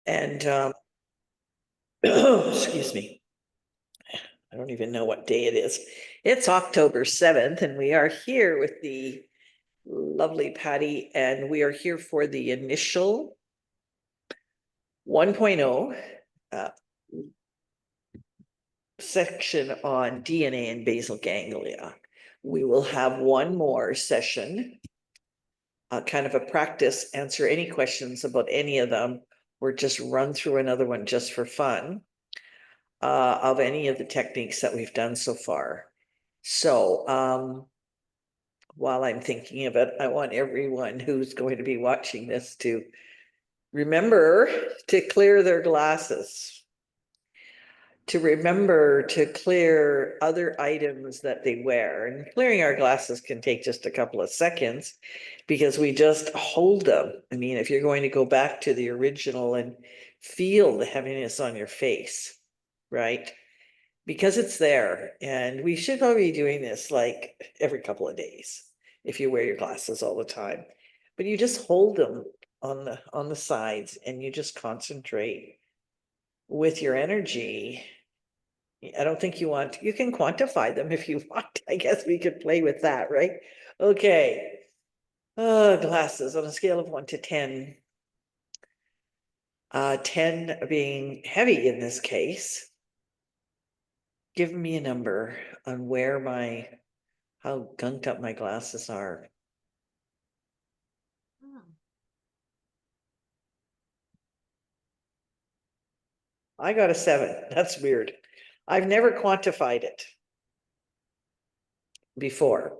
And excuse me, I don't even know what day it is. It's October 7th, and we are here with the lovely Patty, and we are here for the initial 1.0 section on DNA and basal ganglia. We will have one more session, kind of a practice, answer any questions about any of them, or just run through another one just for fun, of any of the techniques that we've done so far. So while I'm thinking of it, I want everyone who's going to be watching this to remember to clear their glasses, to remember to clear other items that they wear. And clearing our glasses can take just a couple of seconds because we just hold them. I mean, if you're going to go back to the original and feel the heaviness on your face, right? Because it's there, and we should probably be doing this like every couple of days if you wear your glasses all the time. But you just hold them on the sides and you just concentrate with your energy. I don't think you can quantify them if you want. I guess we could play with that, right? Okay. Glasses on a scale of 1 to 10. 10 being heavy in this case. Give me a number on how gunked up my glasses are. I got a 7. That's weird. I've never quantified it before,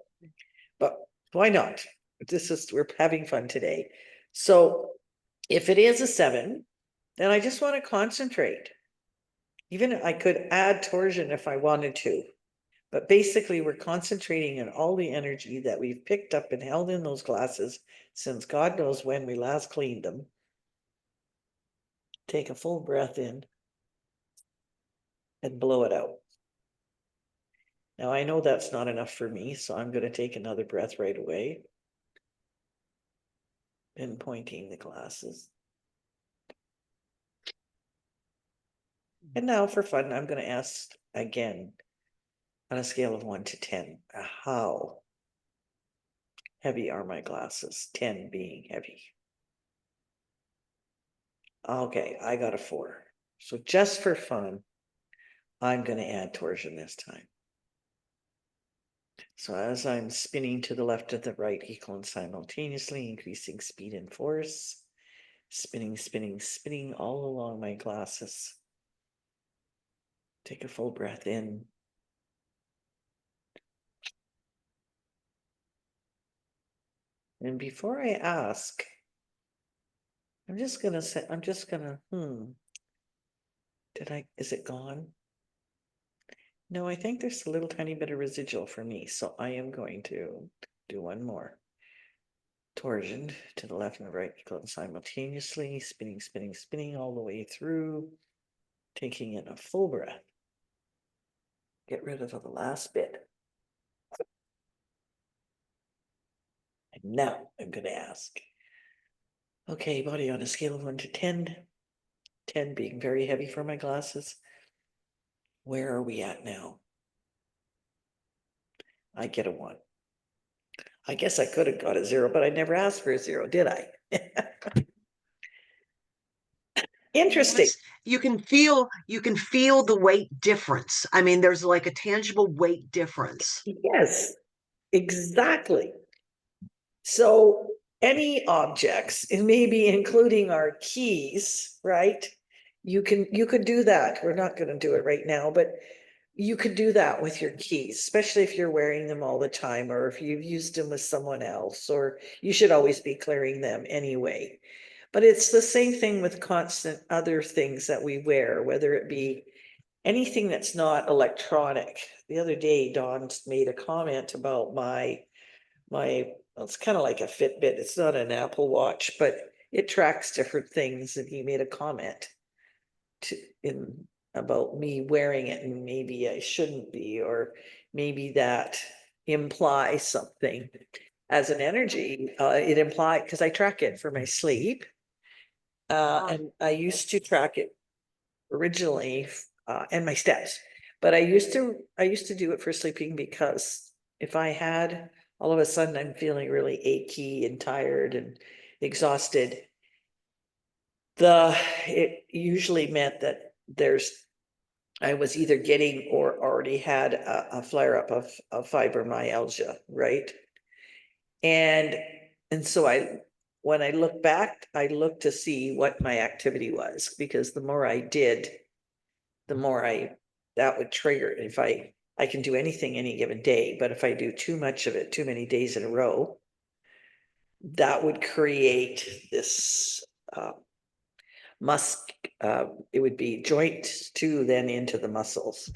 but why not? We're having fun today. So if it is a 7, then I just want to concentrate. Even I could add torsion if I wanted to, but basically we're concentrating on all the energy that we've picked up and held in those glasses since God knows when we last cleaned them. Take a full breath in and blow it out. Now I know that's not enough for me, so I'm going to take another breath right away. Pinpointing the glasses. And now for fun, I'm going to ask again on a scale of 1 to 10, how heavy are my glasses? 10 being heavy. Okay, I got a 4. So just for fun, I'm going to add torsion this time. So as I'm spinning to the left and the right, equal and simultaneously, increasing speed and force, spinning, spinning, spinning all along my glasses. Take a full breath in. And before I ask, I'm just gonna say, is it gone? No, I think there's a little tiny bit of residual for me, so I am going to do one more. Torsion to the left and the right, equal and simultaneously, spinning, spinning, spinning all the way through, taking in a full breath. Get rid of the last bit. And now I'm gonna ask, okay, body on a scale of 1 to 10, 10 being very heavy for my glasses, where are we at now? I get a 1. I guess I could have got a 0, but I never asked for a 0, did I? Interesting. Yes, you can feel the weight difference. I mean, there's like a tangible weight difference. Yes, exactly. So any objects, and maybe including our keys, right? You could do that. We're not going to do it right now, but you could do that with your keys, especially if you're wearing them all the time, or if you've used them with someone else, or you should always be clearing them anyway. But it's the same thing with constant other things that we wear, whether it be anything that's not electronic. The other day, Dawn made a comment about well, it's kind of like a Fitbit. It's not an Apple Watch, but it tracks different things. And he made a comment about me wearing it, and maybe I shouldn't be, or maybe that implies something as an energy. It implied, because I track it for my sleep, And I used to track it originally, and my steps. But I used to do it for sleeping because if I had, all of a sudden I'm feeling really achy and tired and exhausted. It usually meant that I was either getting or already had a flare up of fibromyalgia, right? And, and so when I look back, I look to see what my activity was, because the more I did, the more that would trigger. If I can do anything any given day, but if I do too much of it, too many days in a row, that would create this, it would be joint to then into the muscles.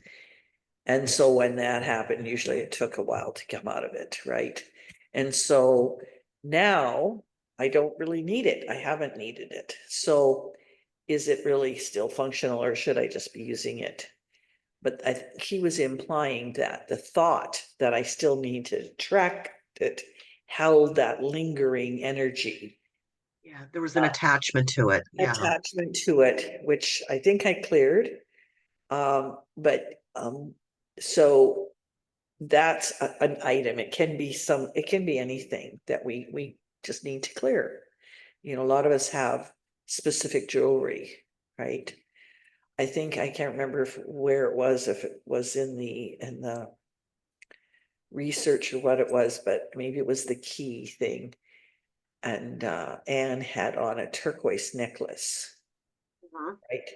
And so when that happened, usually it took a while to come out of it, right? And so now I don't really need it. I haven't needed it. So is it really still functional, or should I just be using it? But I think he was implying that the thought that I still need to track it held that lingering energy, Yeah, there was an attachment to it. Yeah. attachment to it, which I think I cleared. But so that's an item. It can be it can be anything that we just need to clear. You know, a lot of us have specific jewelry, right? I think I can't remember where it was, if it was in the research or what it was, but maybe it was the key thing. And Anne had on a turquoise necklace, Mhm. right?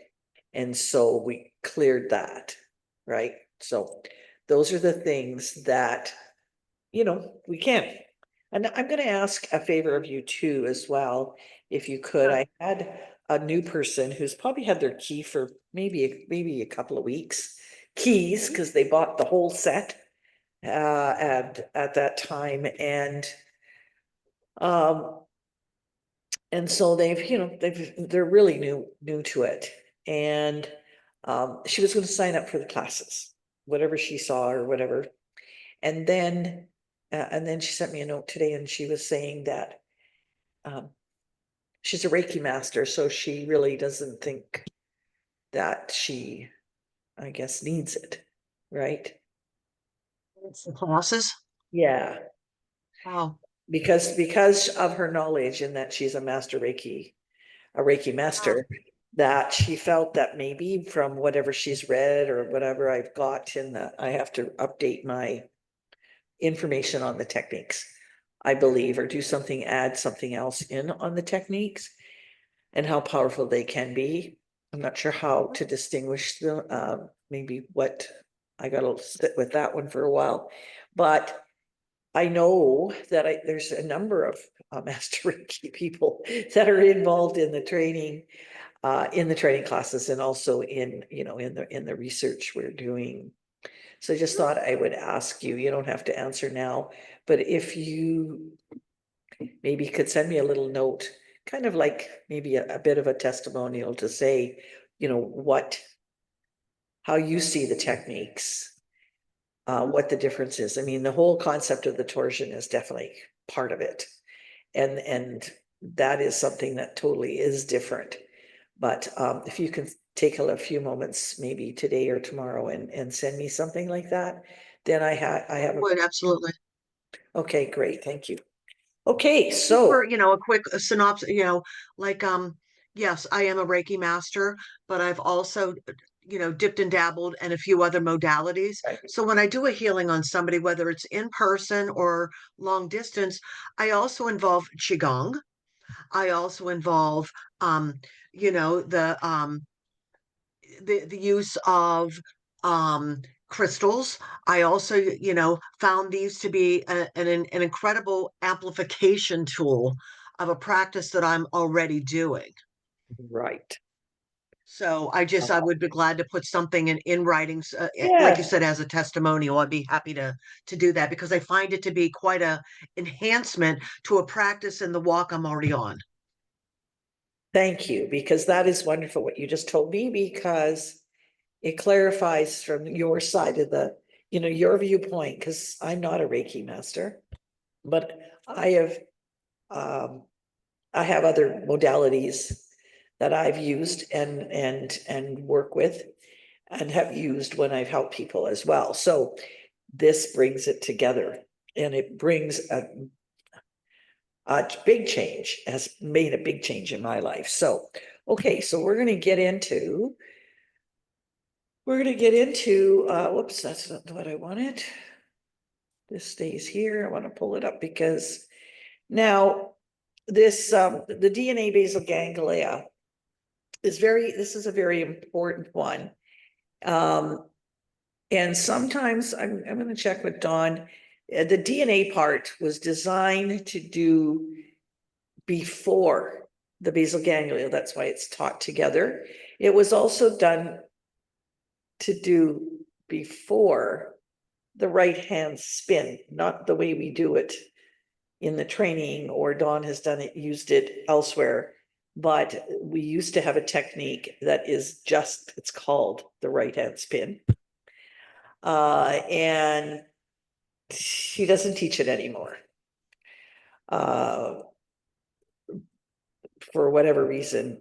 And so we cleared that, right? So those are the things that, we can. And I'm going to ask a favor of you too, as well, if you could. Sure. I had a new person who's probably had their key for maybe a couple of weeks, keys, because they bought the whole set at that time. Um, and so they're really new to it. And she was going to sign up for the classes, whatever she saw or whatever. And then she sent me a note today, and she was saying that um, she's a Reiki master, so she really doesn't think that she, I guess, needs it, right? It's the classes. Yeah, Wow. because of her knowledge, and that she's a Reiki Oh, master, that she felt that maybe from whatever she's read or whatever I've got in that, I have to update my information on the techniques, I believe, or do something, add something else in on the techniques and how powerful they can be. I'm not sure how to distinguish them. Maybe what, I gotta sit with that one for a while, but I know that there's a number of Master Reiki people that are involved in the training classes, and also in the research we're doing. So I just thought I would ask you, you don't have to answer now, but if you maybe could send me a little note, kind of like maybe a bit of a testimonial to say, how you see the techniques, what the difference is. I mean, the whole concept of the torsion is definitely part of it. And that is something that totally is different. But if you can take a few moments, maybe today or tomorrow, and send me something like that, then I have would absolutely. okay, great, thank you. Okay, For, so a quick synopsis, like, yes, I am a Reiki master, but I've also, dipped and dabbled in a few other modalities. So when I do a healing on somebody, whether it's in person or long distance, I also involve Qigong. I also involve, the use of crystals. I also, found these to be an incredible amplification tool of a practice that I'm already doing. right. So I would be glad to put something in writing, like you Yeah, said, as a testimonial. I'd be happy to do that, because I find it to be quite a enhancement to a practice in the walk I'm already on. thank you, because that is wonderful what you just told me, because it clarifies from your side of your viewpoint, because I'm not a Reiki master, but I have other modalities that I've used and work with and have used when I've helped people as well. So this brings it together, and it brings a big change, has made a big change in my life. So, okay, so we're going to get into, whoops, that's not what I wanted. This stays here. I want to pull it up because now this, the DNA basal ganglia this is a very important one. And sometimes I'm going to check with Dawn. The DNA part was designed to do before the basal ganglia. That's why it's taught together. It was also done to do before the right hand spin, not the way we do it in the training, or Dawn has done it, used it elsewhere. But we used to have a technique that is just, it's called the right hand spin. And she doesn't teach it anymore. For whatever reason,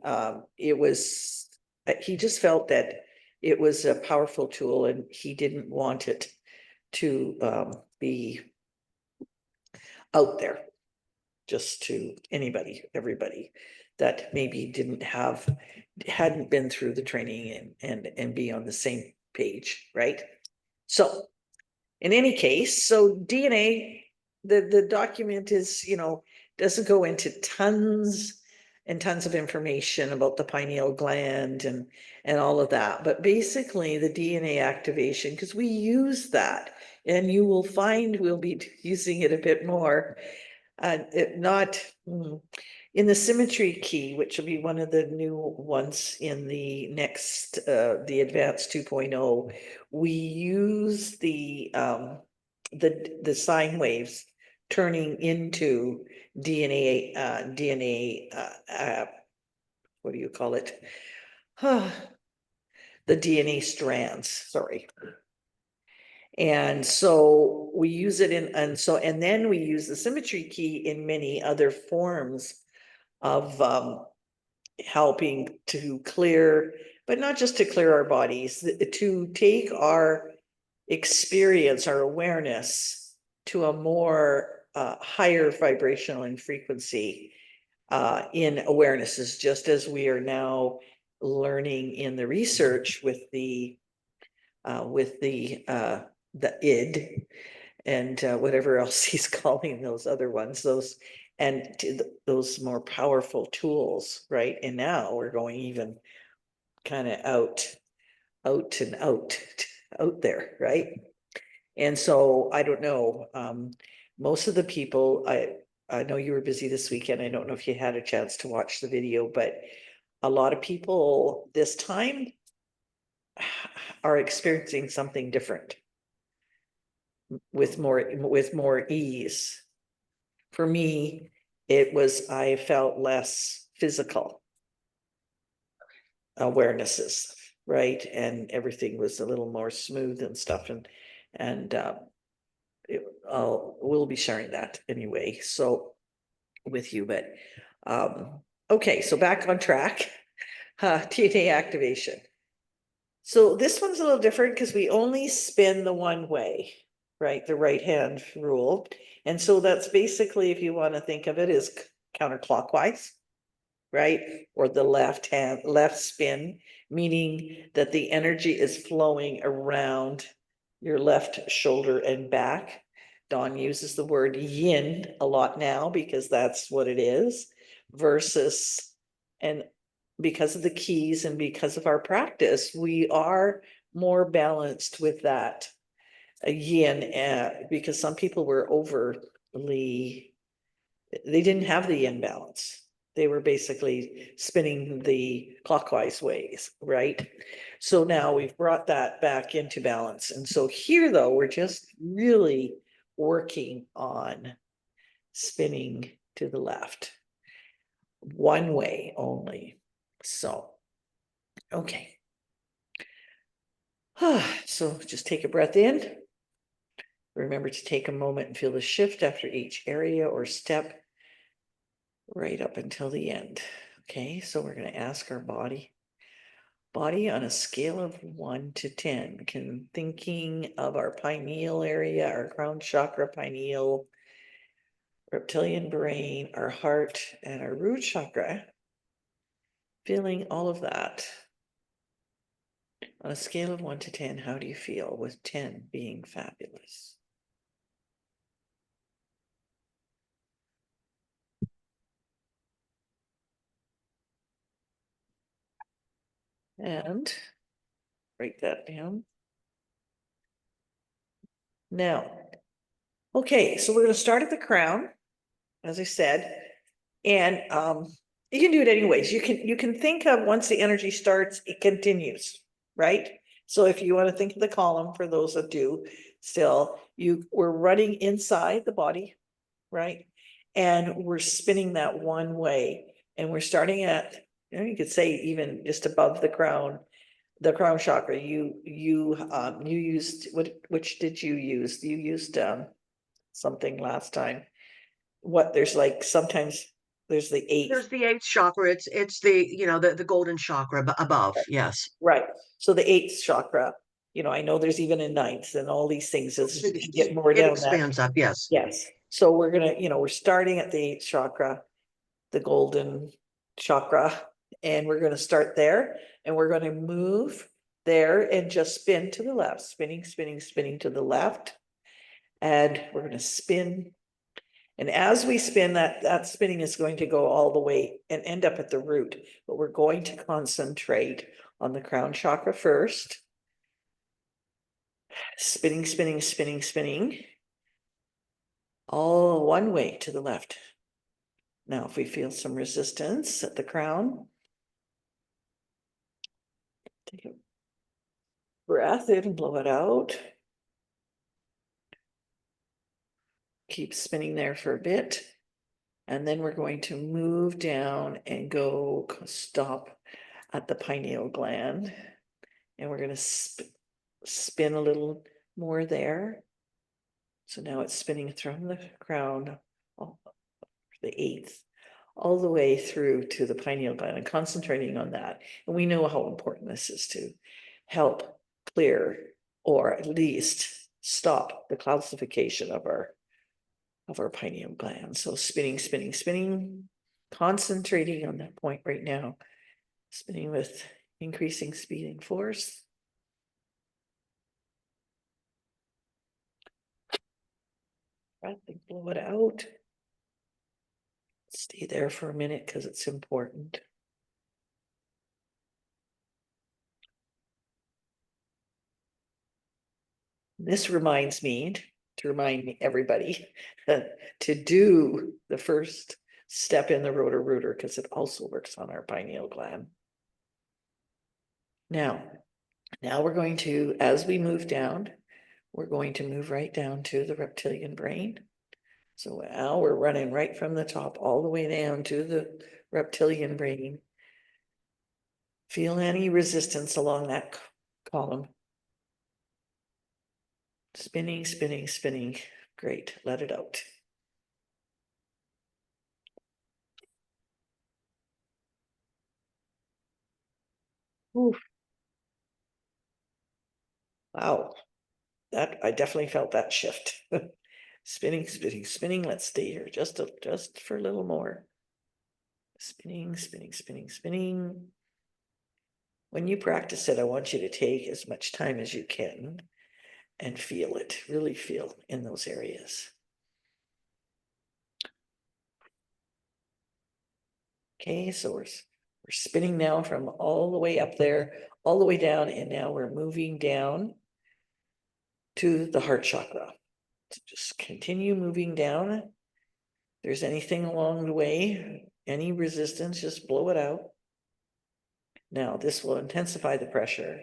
he just felt that it was a powerful tool and he didn't want it to be out there just to everybody that maybe hadn't been through the training and be on the same page, right? So in any case, so DNA, the document is, doesn't go into tons and tons of information about the pineal gland and all of that. But basically the DNA activation, because we use that, and you will find we'll be using it a bit more, not in the symmetry key, which will be one of the new ones in the next, the advanced 2.0. We use the sine waves turning into DNA, what do you call it? The DNA strands, sorry. And so we use it and then we use the symmetry key in many other forms of helping to clear, but not just to clear our bodies, to take our experience, our awareness to a more higher vibrational and frequency in awarenesses, just as we are now learning in the research with the id and whatever else he's calling those other ones, those more powerful tools, right? And now we're going even kind of out there, right? And so I don't know, most of the people, I know you were busy this weekend. I don't know if you had a chance to watch the video, but a lot of people this time are experiencing something different with more ease. For me, I felt less physical awarenesses, right? And everything was a little more smooth and stuff. And we'll be sharing that anyway, so with you, but okay, so back on track. DNA activation. So this one's a little different because we only spin the one way, right? The right hand rule. And so that's basically, if you want to think of it, as counterclockwise, right? Or the left spin, meaning that the energy is flowing around your left shoulder and back. Dawn uses the word yin a lot now because that's what it is, versus, and because of the keys and because of our practice, we are more balanced with that yin, because some people were they didn't have the yin balance. They were basically spinning the clockwise ways, right? So now we've brought that back into balance. And so here, though, we're just really working on spinning to the left, one way only. So, okay. So just take a breath in. Remember to take a moment and feel the shift after each area or step right up until the end. Okay, so we're going to ask our body on a scale of 1 to 10, thinking of our pineal area, our crown chakra, pineal, reptilian brain, our heart, and our root chakra, feeling all of that. On a scale of 1 to 10, how do you feel, with 10 being fabulous? And write that down. Now, okay, so we're going to start at the crown, as I said, and you can do it anyways. You can think of, once the energy starts, it continues, right? So if you want to think of the column, for those that do, still, we're running inside the body, right? And we're spinning that one way, and we're starting at, you could say even just above the crown chakra. You used, which did you use? You used something last time. There's like, sometimes there's the There's eighth, the eighth chakra. It's the, the golden chakra above. Yes. right? So the eighth chakra, I know there's even a ninth and all these things, as you get more It down that. expands up. Yes. Yes, so we're gonna, we're starting at the eighth chakra, the golden chakra, and we're gonna start there, and we're gonna move there and just spin to the left, spinning, spinning, spinning to the left. And we're gonna spin. And as we spin, that spinning is going to go all the way and end up at the root, but we're going to concentrate on the crown chakra first. Spinning, spinning, spinning, spinning, all one way to the left. Now, if we feel some resistance at the crown, take a breath in and blow it out. Keep spinning there for a bit. And then we're going to move down and go stop at the pineal gland. And we're going to spin a little more there. So now it's spinning from the crown, the eighth, all the way through to the pineal gland, and concentrating on that. And we know how important this is to help clear, or at least stop, the calcification of our pineal gland. So spinning, spinning, spinning, concentrating on that point right now, spinning with increasing speed and force. Breath and blow it out. Stay there for a minute because it's important. This reminds me to remind everybody to do the first step in the rotor-rooter, because it also works on our pineal gland. Now we're going to, as we move down, we're going to move right down to the reptilian brain. So now we're running right from the top all the way down to the reptilian brain. Feel any resistance along that column. Spinning, spinning, spinning. Great, let it out. Oof. Wow, that I definitely felt that shift. Spinning, spinning, spinning. Let's stay here just for a little more. Spinning, spinning, spinning, spinning. When you practice it, I want you to take as much time as you can and feel it, really feel in those areas. Okay, so we're spinning now from all the way up there, all the way down, and now we're moving down to the heart chakra. So just continue moving down. If there's anything along the way, any resistance, just blow it out. Now this will intensify the pressure,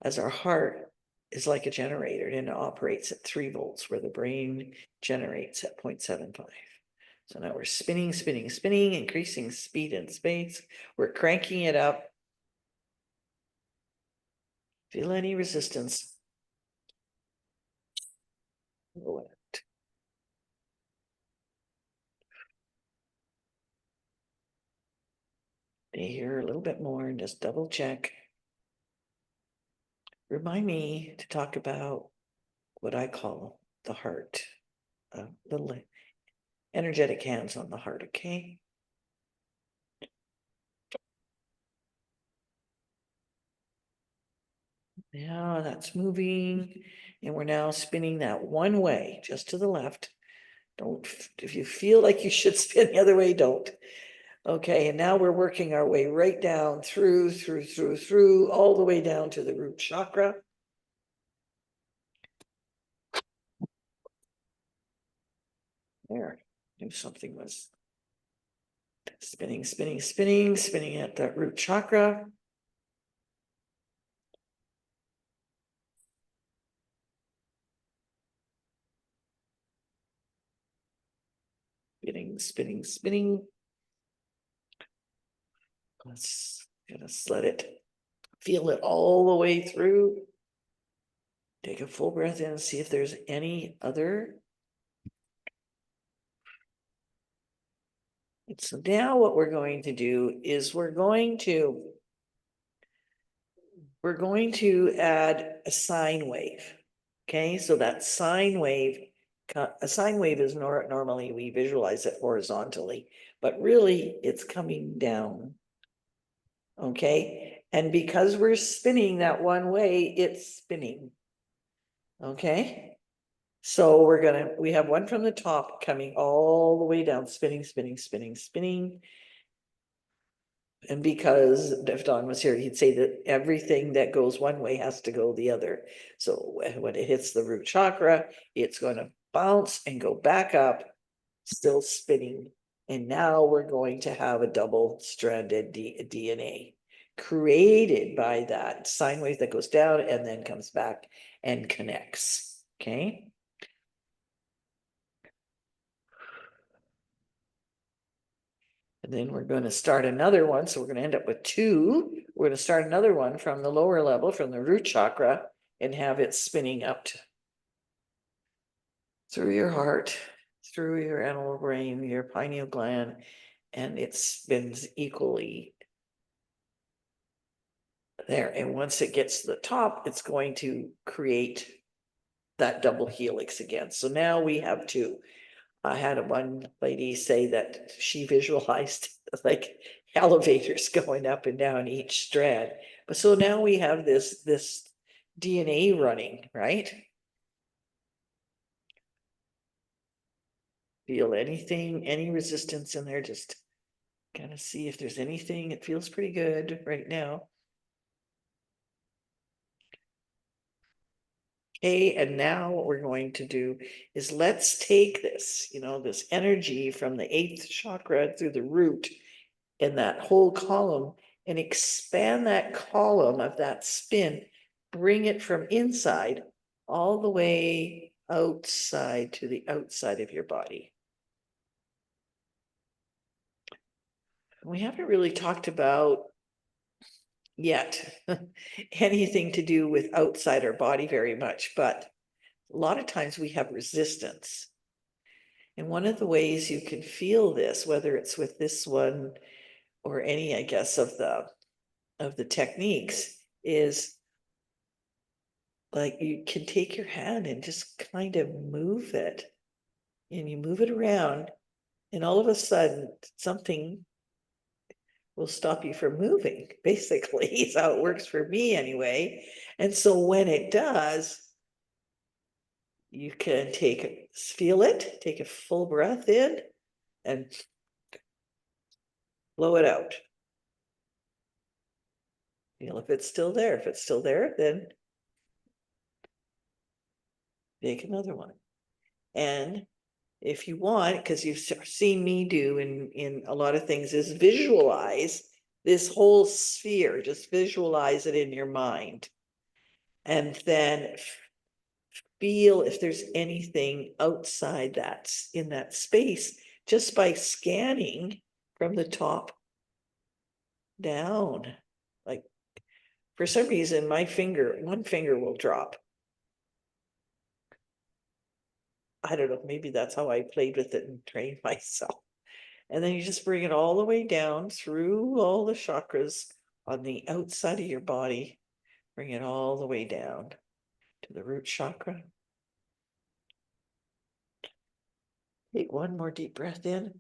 as our heart is like a generator and it operates at 3 volts, where the brain generates at 0.75. So now we're spinning, spinning, spinning, increasing speed and space. We're cranking it up. Feel any resistance. Stay here a little bit more and just double check. Remind me to talk about what I call the heart. Little energetic hands on the heart, okay? Now that's moving, and we're now spinning that one way, just to the left. Don't, if you feel like you should spin the other way, don't. Okay, and now we're working our way right down through, all the way down to the root chakra. There, knew something was spinning, spinning at that root chakra. Spinning. Let's just let it, feel it all the way through. Take a full breath in and see if there's any other. And so now what we're going to do is we're going to add a sine wave. Okay, so that sine wave, a sine wave is normally we visualize it horizontally, but really it's coming down. Okay, and because we're spinning that one way, it's spinning. Okay, so we have one from the top coming all the way down, spinning. And because if Don was here, he'd say that everything that goes one way has to go the other. So when it hits the root chakra, it's going to bounce and go back up, still spinning. And now we're going to have a double-stranded DNA created by that sine wave that goes down and then comes back and connects. Okay. And then we're going to start another one. So we're going to end up with two. We're going to start another one from the lower level, from the root chakra, and have it spinning up through your heart, through your animal brain, your pineal gland, and it spins equally there. And once it gets to the top, it's going to create that double helix again. So now we have two. I had one lady say that she visualized like elevators going up and down each strand. But so now we have this DNA running, right? Feel anything, any resistance in there, just kind of see if there's anything. It feels pretty good right now. Okay, and now what we're going to do is let's take this, this energy from the 8th chakra through the root in that whole column and expand that column of that spin, bring it from inside all the way outside to the outside of your body. We haven't really talked about yet anything to do with outside our body very much, but a lot of times we have resistance. And one of the ways you can feel this, whether it's with this one or any, I guess, of the techniques, is like you can take your hand and just kind of move it, and you move it around, and all of a sudden something will stop you from moving, basically is how it works for me anyway. And so when it does, you can feel it, take a full breath in and blow it out. Feel if it's still there. If it's still there, then make another one. And if you want, because you've seen me do in a lot of things, is visualize this whole sphere. Just visualize it in your mind. And then feel if there's anything outside that's in that space, just by scanning from the top down. Like for some reason, one finger will drop. I don't know, maybe that's how I played with it and trained myself. And then you just bring it all the way down through all the chakras on the outside of your body. Bring it all the way down to the root chakra. Take one more deep breath in.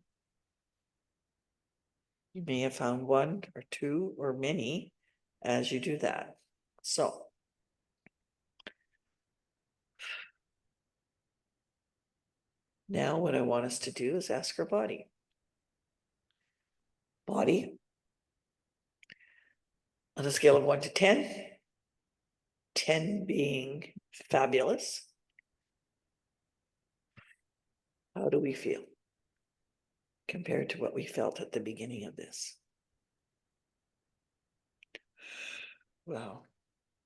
You may have found one or two or many as you do that. So now what I want us to do is ask our body. Body, on a scale of 1 to 10, 10 being fabulous, how do we feel compared to what we felt at the beginning of this? Wow,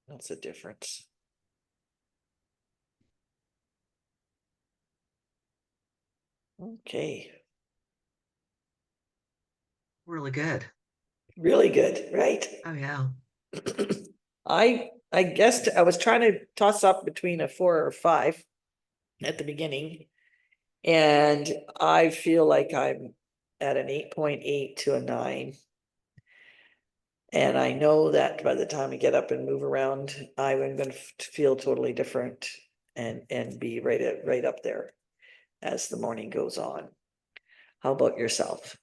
that's a difference. Okay, Really good. really good, right? Oh, yeah. I guessed I was trying to toss up between a 4 or 5 at the beginning, and I feel like I'm at an 8.8 to a 9. And I know that by the time I get up and move around, I'm going to feel totally different and be right up there as the morning goes on. How about yourself?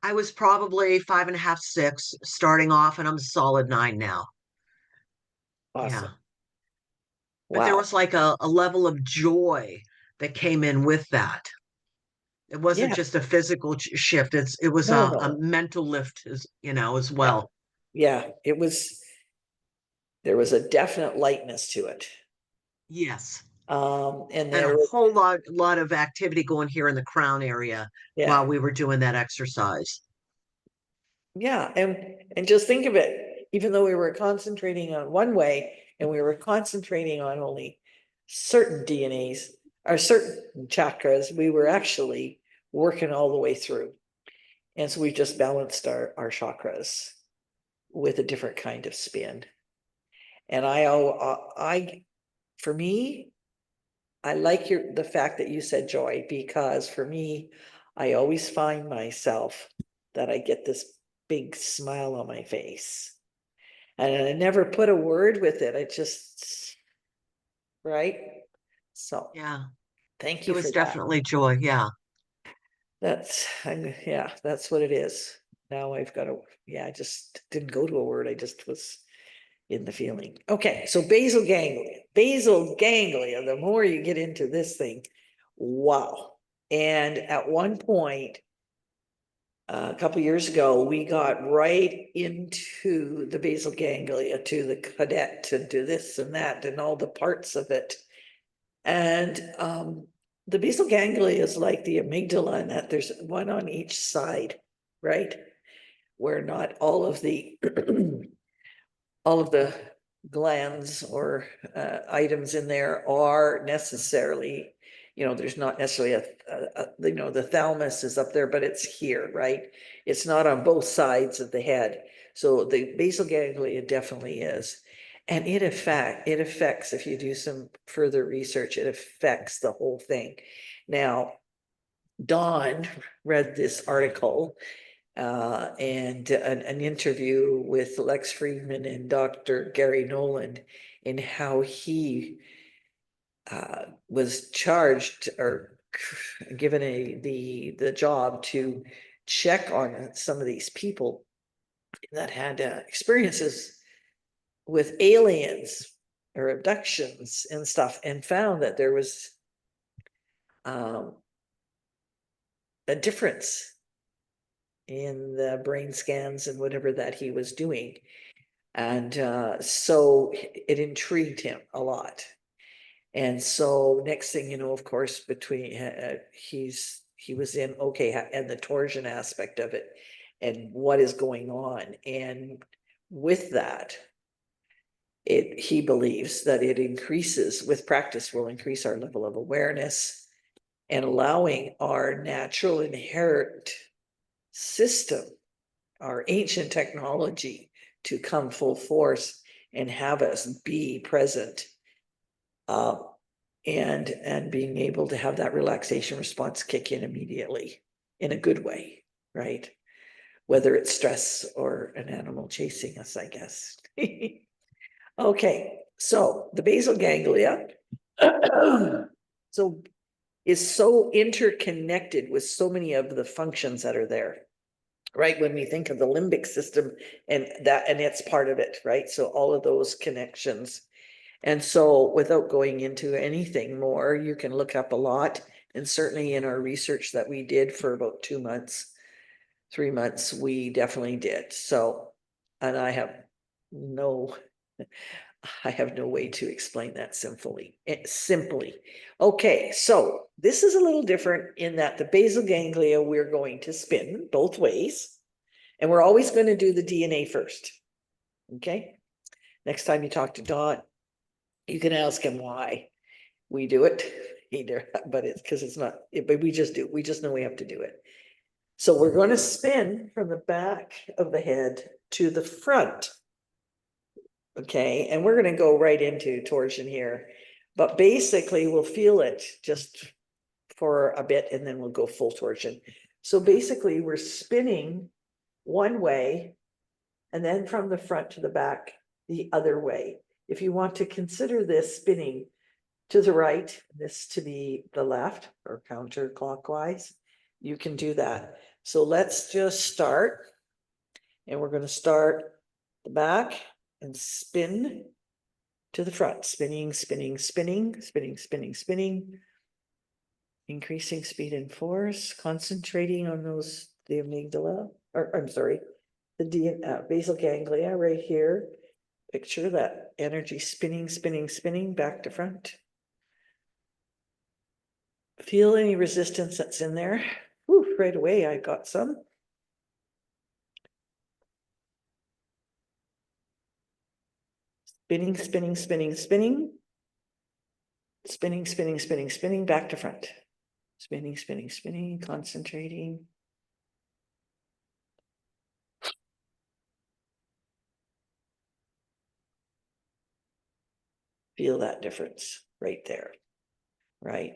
I was probably 5.5, 6 starting off, and I'm a solid 9 now. Yeah. Awesome. But there Wow. was like a level of joy that came in with that. It wasn't Yeah. just a physical shift. It was No, a no. mental lift as Yeah. well. Yeah. There was a definite lightness to it. Yes. And And there a was, whole lot of activity going here in the crown area while yeah. we were doing that exercise. Yeah, and just think of it, even though we were concentrating on one way and we were concentrating on only certain DNAs or certain chakras, we were actually working all the way through. And so we just balanced our chakras with a different kind of spin. And for me, I like the fact that you said joy, because for me, I always find myself that I get this big smile on my face. And I never put a word with it. I just, right? So Yeah. thank It you for was that. definitely joy. Yeah. Yeah, that's what it is. Now I've got I just didn't go to a word. I just was in the feeling. Okay, so basal ganglia. Basal ganglia, the more you get into this thing, wow. And at one point, a couple years ago, we got right into the basal ganglia, to the cadet, to do this and that and all the parts of it. And the basal ganglia is like the amygdala, in that there's one on each side, right? Where not all of the all of the glands or items in there are necessarily, there's not necessarily the thalamus is up there, but it's here, right? It's not on both sides of the head. So the basal ganglia definitely is. And it affects, if you do some further research, it affects the whole thing. Now, Dawn read this article and an interview with Lex Friedman and Dr. Gary Nolan, in how he was charged or given the job to check on some of these people that had experiences with aliens or abductions and stuff, and found that there was um, a difference in the brain scans and whatever that he was doing. And so it intrigued him a lot. And so next thing you know, of course, between he was in, okay, and the torsion aspect of it and what is going on. And with that, he believes that it increases, with practice, will increase our level of awareness and allowing our natural inherent system, our ancient technology, to come full force and have us be present, and being able to have that relaxation response kick in immediately in a good way, right? Whether it's stress or an animal chasing us, I guess. Okay, so the basal ganglia so is so interconnected with so many of the functions that are there, right? When we think of the limbic system and it's part of it, right? So all of those connections. And so without going into anything more, you can look up a lot. And certainly in our research that we did for about 2 months, 3 months, we definitely did. So, and I have no way to explain that simply. Okay, so this is a little different in that the basal ganglia, we're going to spin both ways. And we're always going to do the DNA first. Okay. Next time you talk to Don, you can ask him why we do it either, but it's because it's not, but we just do, we just know we have to do it. So we're going to spin from the back of the head to the front. Okay, and we're going to go right into torsion here, but basically we'll feel it just for a bit and then we'll go full torsion. So basically we're spinning one way and then from the front to the back the other way. If you want to consider this spinning to the right, this to the left or counterclockwise, you can do that. So let's just start, and we're going to start the back and spin to the front, spinning, spinning, spinning, spinning, spinning, spinning, increasing speed and force, concentrating on those, the amygdala, or I'm sorry, the basal ganglia right here. Picture that energy spinning, spinning, spinning back to front. Feel any resistance that's in there. Whew, right away, I got some. Spinning, spinning, spinning, spinning. Spinning, spinning, spinning, spinning, back to front. Spinning, spinning, spinning, concentrating. Feel that difference right there, right?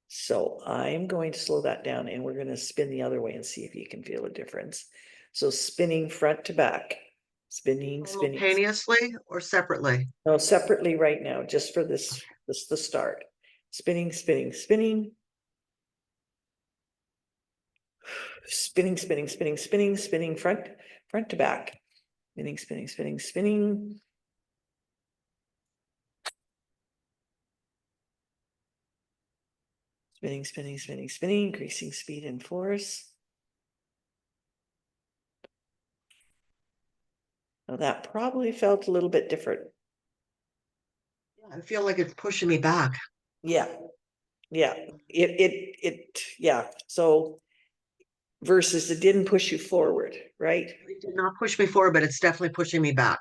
So I'm going to slow that down and we're going to spin the other way and see if you can feel a difference. So spinning front to back, spinning, spinning. Simultaneously or separately? No, separately right now, just for this the start. Spinning, spinning, spinning. Spinning, spinning, spinning, spinning, spinning front to back. Spinning, spinning, spinning, spinning. Spinning, spinning, spinning, spinning, increasing speed and force. Now that probably felt a little bit different. I feel like it's pushing me back. Yeah. Yeah. Yeah. So versus it didn't push you forward, right? It did not push me forward, but it's definitely pushing me back.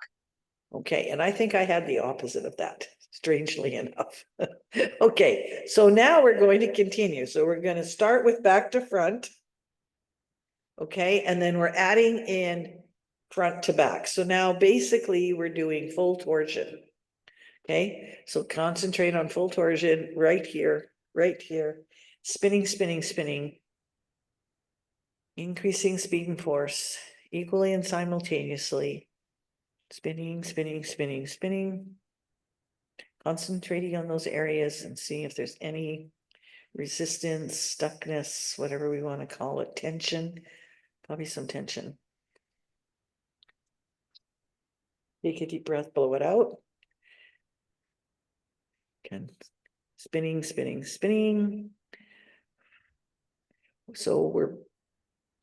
Okay, and I think I had the opposite of that, strangely enough. Okay, so now we're going to continue. So we're going to start with back to front. Okay, and then we're adding in front to back. So now basically we're doing full torsion. Okay, so concentrate on full torsion right here, right here. Spinning, spinning, spinning. Increasing speed and force equally and simultaneously. Spinning, spinning, spinning, spinning. Concentrating on those areas and seeing if there's any resistance, stuckness, whatever we want to call it, tension, probably some tension. Take a deep breath, blow it out. Again, spinning, spinning, spinning. So we're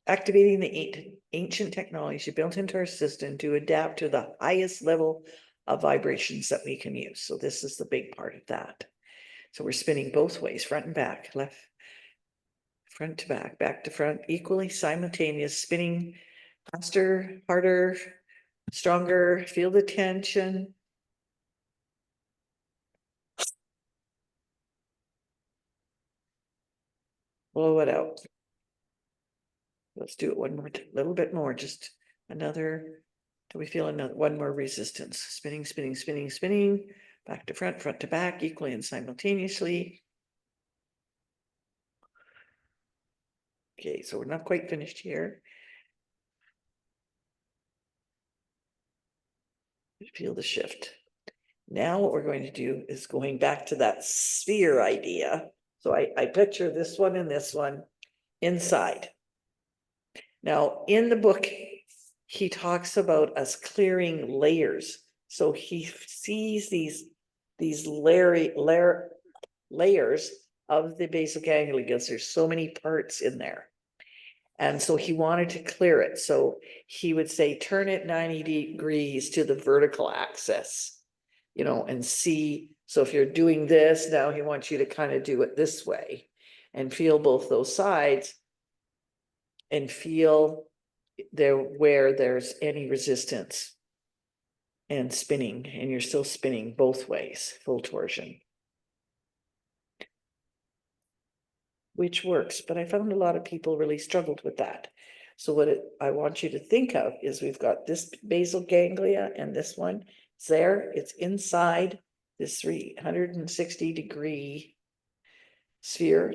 activating the ancient technology built into our system to adapt to the highest level of vibrations that we can use. So this is the big part of that. So we're spinning both ways, front and back, left, front to back to front, equally simultaneous, spinning faster, harder, stronger, feel the tension. Blow it out. Let's do it one more, little bit more, just another, till we feel another, one more resistance. Spinning, spinning, spinning, spinning, back to front to back, equally and simultaneously. Okay, so we're not quite finished here. Feel the shift. Now what we're going to do is going back to that sphere idea. So I picture this one and this one inside. Now, in the book, he talks about us clearing layers. So he sees these layers of the basal ganglia because there's so many parts in there. And so he wanted to clear it. So he would say, turn it 90 degrees to the vertical axis, you know, and see. So if you're doing this, now he wants you to kind of do it this way and feel both those sides and feel there where there's any resistance and spinning, and you're still spinning both ways, full torsion. Which works, but I found a lot of people really struggled with that. So what I want you to think of is we've got this basal ganglia and this one. It's there, it's inside this 360-degree sphere.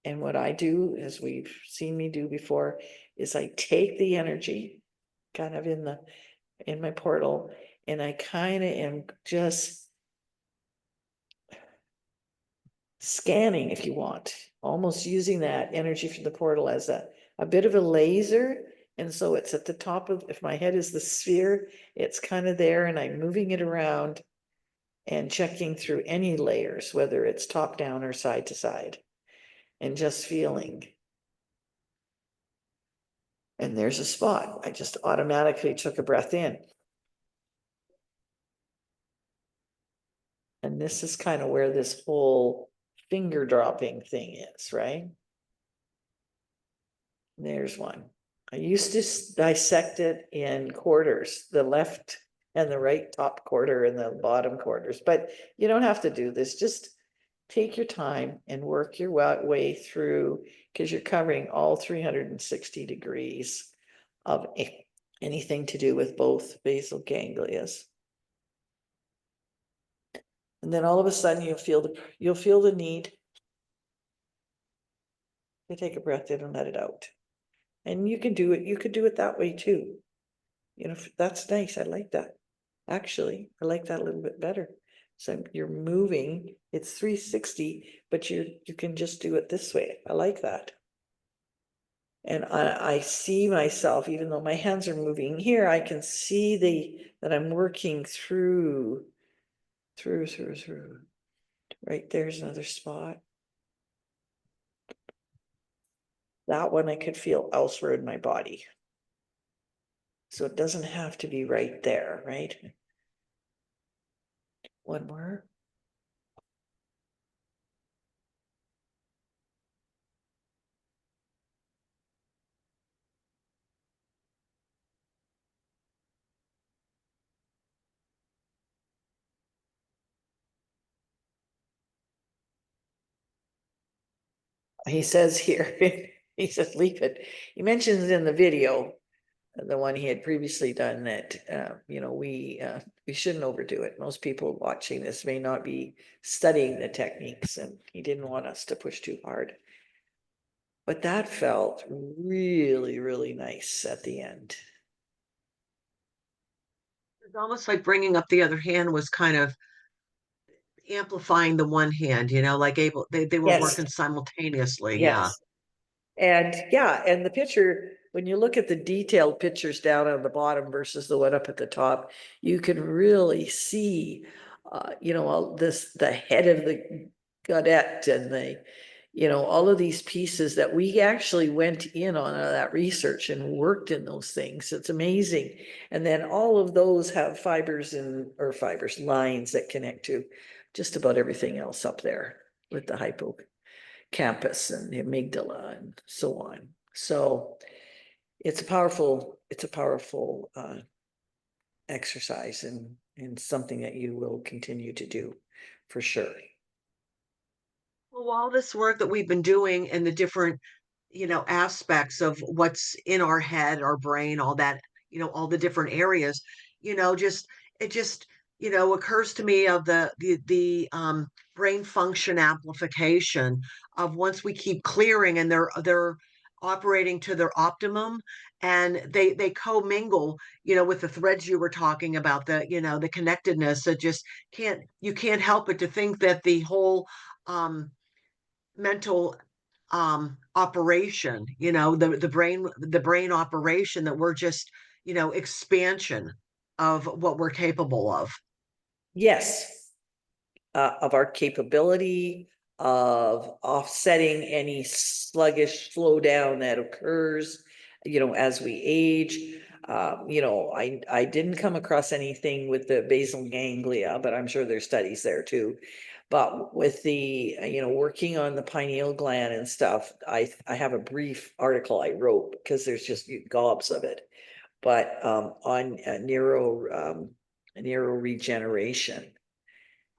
And what I do, as we've seen me do before, is I take the energy kind of in my portal, and I kind of am just scanning, if you want, almost using that energy from the portal as a bit of a laser. And so it's at the top of, if my head is the sphere, it's kind of there, and I'm moving it around and checking through any layers, whether it's top down or side to side, and just feeling. And there's a spot. I just automatically took a breath in. And this is kind of where this whole finger dropping thing is, right? There's one. I used to dissect it in quarters, the left and the right top quarter and the bottom quarters, but you don't have to do this. Just take your time and work your way through, because you're covering all 360 degrees of anything to do with both basal ganglias. And then all of a sudden you'll feel the need to take a breath in and let it out. And you can do it that way too. You know, that's nice. I like that. Actually, I like that a little bit better. So you're moving, it's 360, but you can just do it this way. I like that. And I see myself, even though my hands are moving here, I can see that I'm working through. Right there's another spot. That one I could feel elsewhere in my body. So it doesn't have to be right there, right? One more. He says here, he says, leave it. He mentions in the video, the one he had previously done, that, you know, we shouldn't overdo it. Most people watching this may not be studying the techniques, and he didn't want us to push too hard. But that felt really, really nice at the end. It's almost like bringing up the other hand was kind of amplifying the one hand, like they were Yes, working simultaneously. Yeah. yes. And yeah, and the picture, when you look at the detailed pictures down on the bottom versus the one up at the top, you can really see, you know, all this, the head of the godet and all of these pieces that we actually went in on that research and worked in those things. It's amazing. And then all of those have lines that connect to just about everything else up there with the hippocampus and the amygdala and so on. So it's a powerful exercise, and something that you will continue to do for sure. Well, all this work that we've been doing and the different, aspects of what's in our head, our brain, all that, all the different areas, just it just, occurs to me of the brain function amplification of once we keep clearing and they're operating to their optimum, and they commingle, with the threads you were talking about, the connectedness that just you can't help but to think that the whole mental operation, the brain operation, that we're just, expansion of what we're capable of. Yes, of our capability of offsetting any sluggish slowdown that occurs, as we age. I didn't come across anything with the basal ganglia, but I'm sure there's studies there too. But with the, working on the pineal gland and stuff, I have a brief article I wrote because there's just gobs of it. But on neuro regeneration,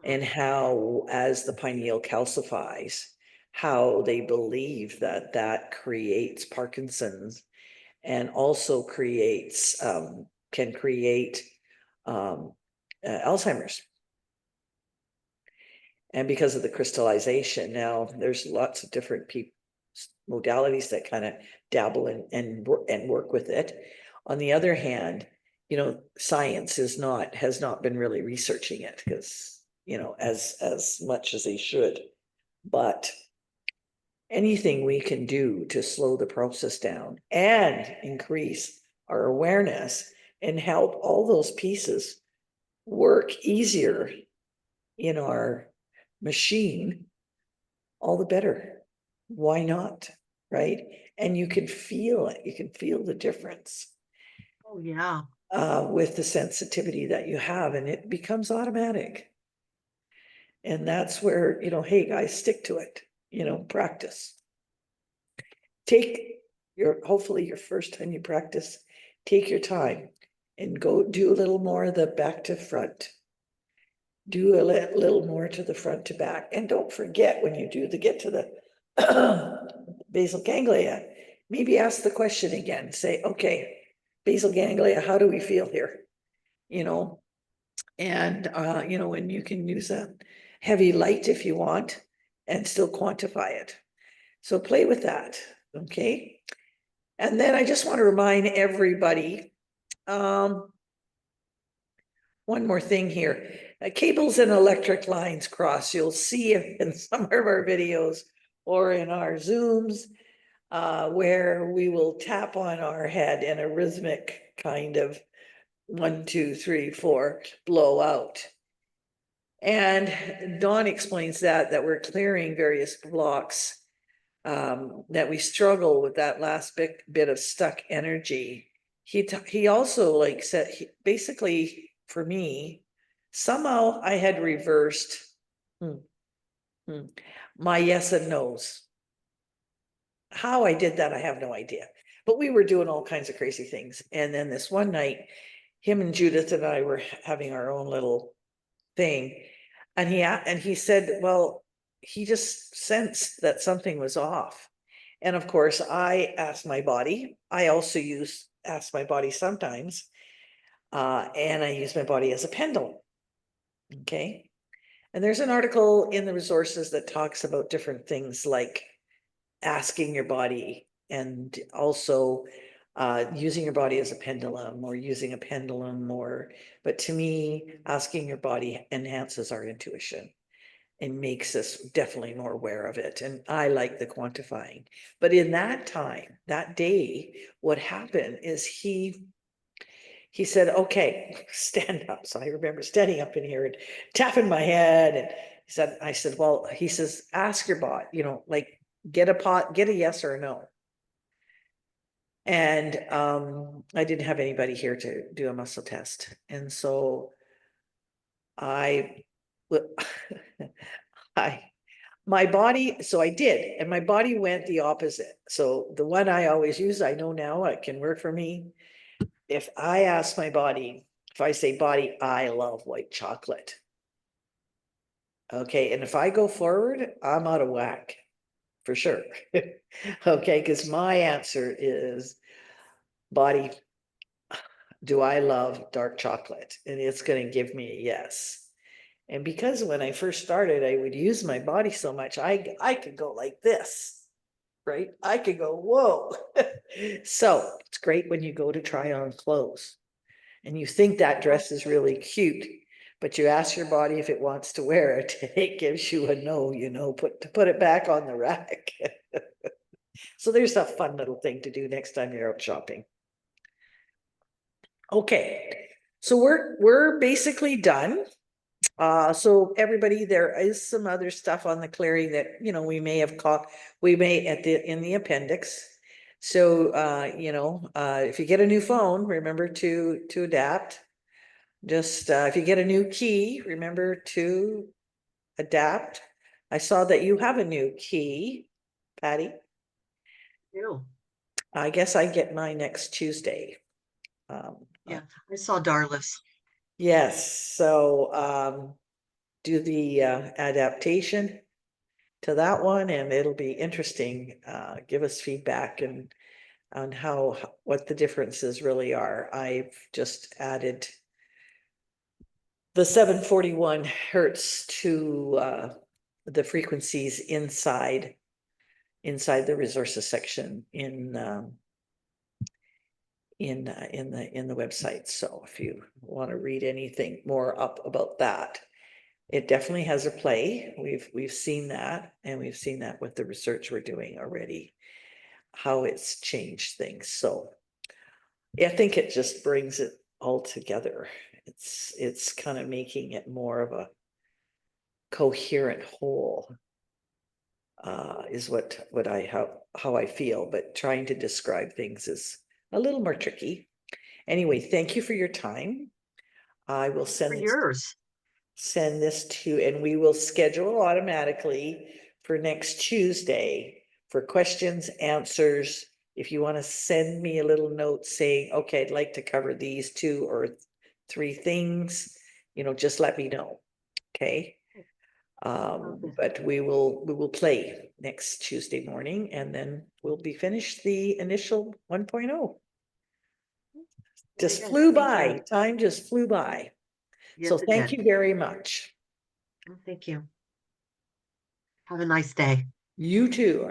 and how, as the pineal calcifies, how they believe that that creates Parkinson's, and also can create Alzheimer's. And because of the crystallization, now there's lots of different modalities that kind of dabble and work with it. On the other hand, science has not been really researching it, because as much as they should. But anything we can do to slow the process down and increase our awareness and help all those pieces work easier in our machine, all the better. Why not? Right? And you can feel it. You can feel the difference Oh, yeah. with the sensitivity that you have, and it becomes automatic. And that's where, hey guys, stick to it, practice. Hopefully your first time you practice, take your time and go do a little more of the back to front. Do a little more to the front to back. And don't forget, when you do get to the basal ganglia, maybe ask the question again. Say, okay, basal ganglia, how do we feel here? And, and you can use a heavy light if you want and still quantify it. So play with that, okay? And then I just want to remind everybody, one more thing here. Cables and electric lines cross. You'll see it in some of our videos or in our Zooms, where we will tap on our head in a rhythmic kind of 1, 2, 3, 4 blowout. And Dawn explains that we're clearing various blocks, that we struggle with that last bit of stuck energy. He also said, basically for me, somehow I had reversed my yes and no's. How I did that, I have no idea. But we were doing all kinds of crazy things. And then this one night, him and Judith and I were having our own little thing. And he said, well, he just sensed that something was off. And of course, I asked my body. I also ask my body sometimes. And I use my body as a pendulum. Okay. And there's an article in the resources that talks about different things, like asking your body, and also using your body as a pendulum, or using a pendulum, but to me, asking your body enhances our intuition and makes us definitely more aware of it. And I like the quantifying. But in that time, that day, what happened is he said, okay, stand up. So I remember standing up in here and tapping my head. And I said, well, he says, ask your body, get a yes or a no. And I didn't have anybody here to do a muscle test. And so my body, so I did, and my body went the opposite. So the one I always use, I know now it can work for me. If I ask my body, if I say, body, I love white chocolate. Okay, and if I go forward, I'm out of whack, for sure. Okay, because my answer is, body, do I love dark chocolate? And it's going to give me a yes. And because when I first started, I would use my body so much, I could go like this. right? I could go, whoa. So it's great when you go to try on clothes and you think that dress is really cute, but you ask your body if it wants to wear it, it gives you a no, put it back on the rack. So there's a fun little thing to do next time you're out shopping. Okay, so we're basically done. So everybody, there is some other stuff on the clearing that, we may have caught, we may in the appendix. So, if you get a new phone, remember to adapt. Just, if you get a new key, remember to adapt. I saw that you have a new key, Patty. Ew. I guess I get mine next Tuesday. Yeah, I saw Darlis. Yes, so, do the adaptation to that one, and it'll be interesting. Give us feedback and on what the differences really are. I've just added the 741 hertz to the frequencies inside the resources section in the website. So if you want to read anything more up about that, it definitely has a play. We've seen that, and we've seen that with the research we're doing already, how it's changed things. So I think it just brings it all together. It's kind of making it more of a coherent whole, is how I feel, but trying to describe things is a little more tricky. Anyway, thank you for your time. I will For yours. send this to, and we will schedule automatically for next Tuesday for questions, answers. If you want to send me a little note saying, okay, I'd like to cover these 2 or 3 things, just let me know. Okay. Okay. But we will play next Tuesday morning, and then we'll be finished the initial 1.0. Just Very good. flew Thank you. by. Time just flew by. So Yes, it thank did. you very much. Thank you. Have a nice day. You too.